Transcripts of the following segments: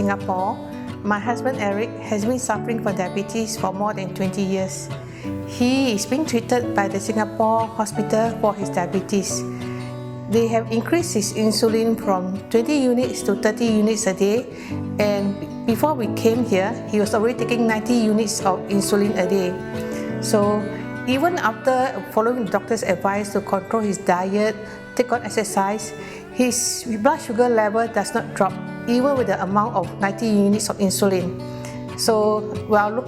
Singapore. My husband Eric has been suffering from diabetes for more than 20 years. He is being treated by the Singapore hospital for his diabetes. They have increased his insulin from 20 units to 30 units a day, and before we came here, he was already taking 90 units of insulin a day. So even after following the doctor's advice to control his diet, take on exercise, his blood sugar level does not drop, even with the amount of 90 units of insulin. So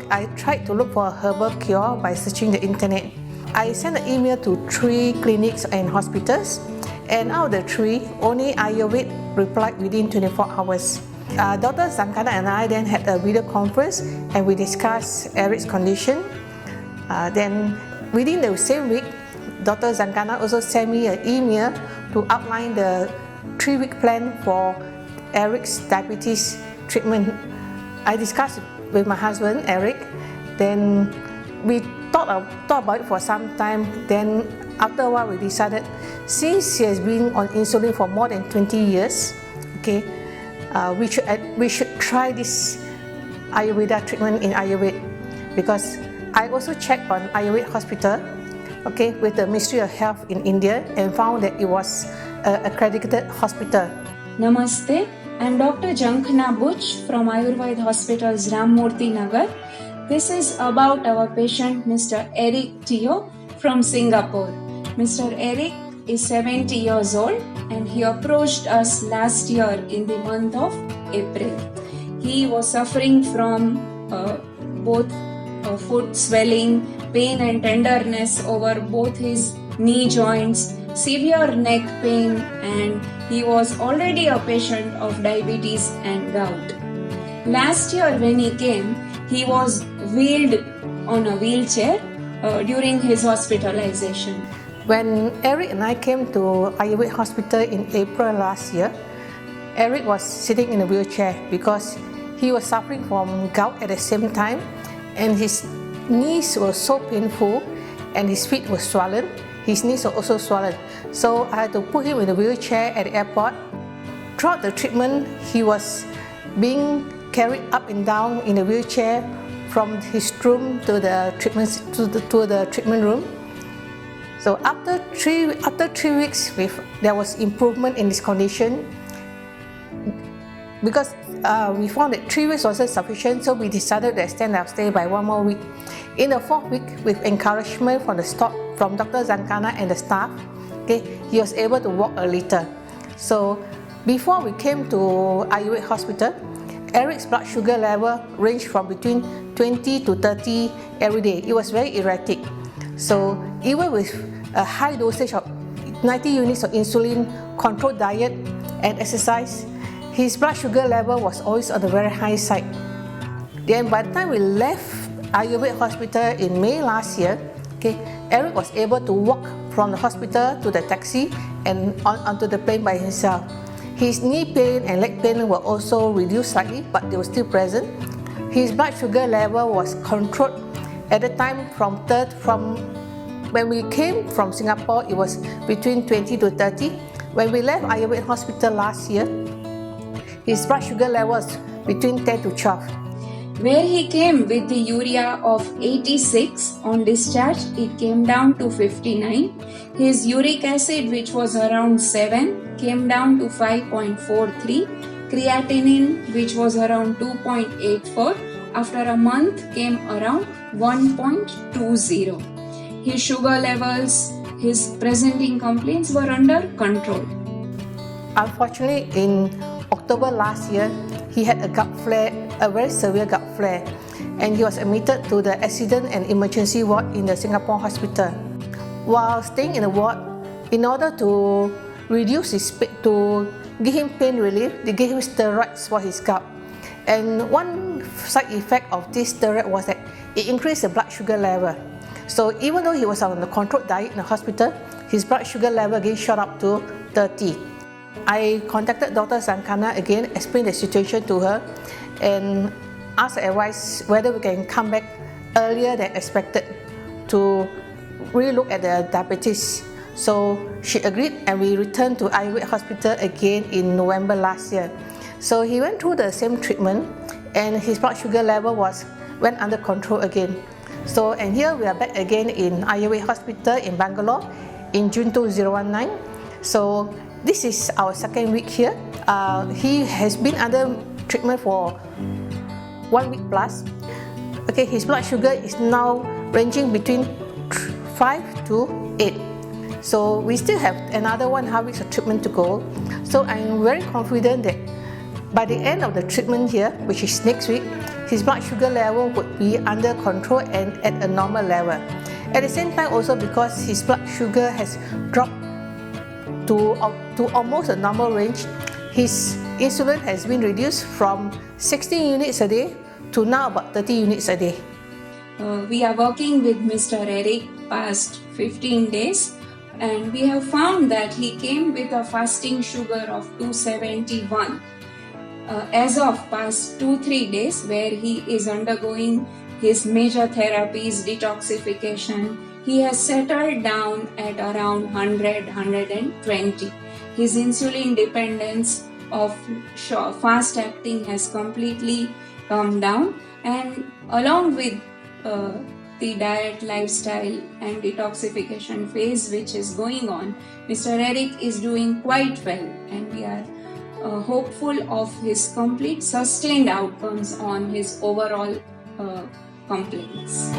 I tried to look for a herbal cure by searching the internet. I sent an email to 3 clinics and hospitals, and out of the 3, only AyurVAID replied within 24 hours. Dr. Zankhana and I then had a video conference and we discussed Eric's condition. Then within the same week, Dr. Zankhana also sent me an email to outline the 3-week plan for Eric's diabetes treatment. I discussed with my husband Eric, then we thought about it for some time. Then after a while we decided, since he has been on insulin for more than 20 years, we should try this Ayurveda treatment in AyurVAID, because I also checked on AyurVAID hospital with the Ministry of Health in India and found that it was an accredited hospital. Namaste, I'm Dr. Zankhana from AyurVAID Hospital's Rammurthy Nagar. This is about our patient Mr. Eric Teo from Singapore. Mr. Eric is 70 years old and he approached us last year in the month of April. He was suffering from both foot swelling, pain and tenderness over both his knee joints, severe neck pain, and he was already a patient of diabetes and gout. Last year when he came, he was wheeled on a wheelchair during his hospitalization. When Eric and I came to AyurVAID hospital in April last year, Eric was sitting in a wheelchair because he was suffering from gout at the same time, and his knees were so painful and his feet were swollen. His knees were also swollen. So I had to put him in a wheelchair at the airport. Throughout the treatment, he was being carried up and down in a wheelchair from his room to the treatment room. So after 3 weeks, there was improvement in his condition. Because we found that 3 weeks wasn't sufficient, so we decided to extend our stay by 1 more week. In the 4th week, with encouragement from Dr. Zankhana and the staff, he was able to walk a little. So before we came to AyurVAID hospital, Eric's blood sugar level ranged from between 20 to 30 every day. It was very erratic. So even with a high dosage of 90 units of insulin, controlled diet and exercise, his blood sugar level was always on the very high side. Then by the time we left AyurVAID hospital in May last year, Eric was able to walk from the hospital to the taxi and onto the plane by himself. His knee pain and leg pain were also reduced slightly, but they were still present. His blood sugar level was controlled at the time from when we came from Singapore, it was between 20 to 30. When we left AyurVAID hospital last year, his blood sugar level was between 10 to 12. Where he came with the urea of 86 on discharge, it came down to 59. His uric acid, which was around 7, came down to 5.43. Creatinine, which was around 2.84, after a month came around 1.20. His sugar levels, his presenting complaints were under control. Unfortunately, in October last year, he had a gout flare, a very severe gout flare, and he was admitted to the accident and emergency ward in the Singapore hospital. While staying in the ward, in order to reduce his pain, to give him pain relief, they gave him steroids for his gout. And one side effect of this steroid was that it increased the blood sugar level. So even though he was on a controlled diet in the hospital, his blood sugar level again shot up to 30. I contacted Dr. Zankhana again, explained the situation to her, and asked advice whether we can come back earlier than expected to really look at the diabetes. So she agreed, and we returned to AyurVAID hospital again in November last year. So he went through the same treatment and his blood sugar level went under control again. So, and here we are back again in AyurVAID hospital in Bangalore in June 2019. So this is our second week here. He has been under treatment for 1 week plus. Okay, his blood sugar is now ranging between 5 to 8. So we still have another 1.5 weeks of treatment to go. So I'm very confident that by the end of the treatment here, which is next week, his blood sugar level would be under control and at a normal level. At the same time also, because his blood sugar has dropped to almost a normal range, his insulin has been reduced from 16 units a day to now about 30 units a day. We are working with Mr. Eric past 15 days and we have found that he came with a fasting sugar of 271. As of past 2-3 days, where he is undergoing his major therapies, detoxification, he has settled down at around 100-120. His insulin dependence of fast acting has completely come down, and along with the diet, lifestyle and detoxification phase which is going on, Mr. Eric is doing quite well, and we are hopeful of his complete sustained outcomes on his overall complaints.